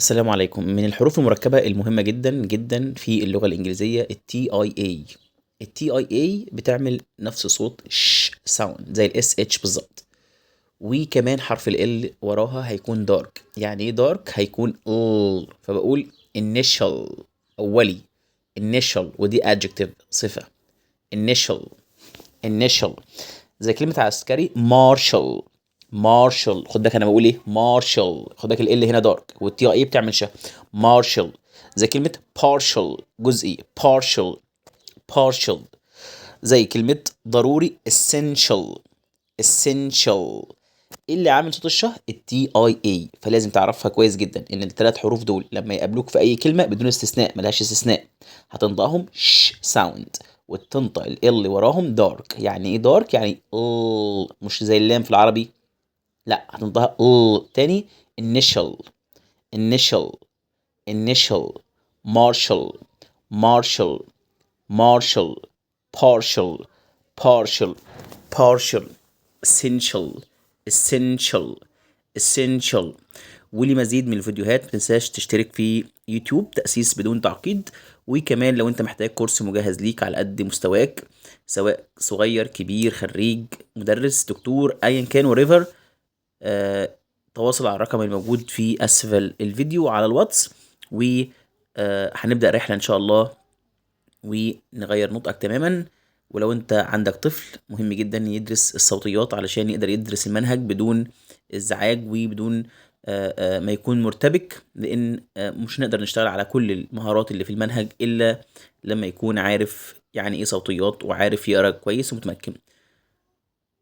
السلام عليكم. من الحروف المركبة المهمة جدا جدا في اللغة الإنجليزية TIA. TIA بتعمل نفس صوت ساوند زي SH بالظبط. وكمان حرف ال وراها هيكون دارك. يعني ايه دارك؟ هيكون فبقول initial، أولي. initial ودي adjective، صفة. initial زي كلمة عسكري مارشال. خد بالك انا بقول ايه؟ مارشال. خد بالك ال هنا دارك والتي اي بتعمل مارشال. زي كلمة partial، جزئي. partial زي كلمة ضروري essential. ايه اللي عامل صوت التي اي اي. فلازم تعرفها كويس جدا ان الثلاث حروف دول لما يقابلوك في اي كلمه بدون استثناء، ملهاش استثناء، هتنطقهم ساوند، وتنطق ال اللي وراهم دارك. يعني ايه دارك؟ يعني مش زي اللام في العربي، لا هتنطقها تاني. initial initial initial marshal marshal marshal partial partial partial essential essential. ولمزيد من الفيديوهات متنساش تشترك في يوتيوب تأسيس بدون تعقيد. وكمان لو انت محتاج كورس مجهز ليك على قد مستواك، سواء صغير كبير، خريج، مدرس، دكتور، ايا كان وريفر، تواصل على الرقم الموجود في اسفل الفيديو على الواتس. وهنبدأ رحلة ان شاء الله ونغير نطقك تماما. ولو انت عندك طفل، مهم جدا يدرس الصوتيات علشان يقدر يدرس المنهج بدون ازعاج وبدون ما يكون مرتبك، لان مش نقدر نشتغل على كل المهارات اللي في المنهج الا لما يكون عارف يعني ايه صوتيات وعارف يقرا كويس ومتمكن.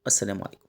السلام عليكم.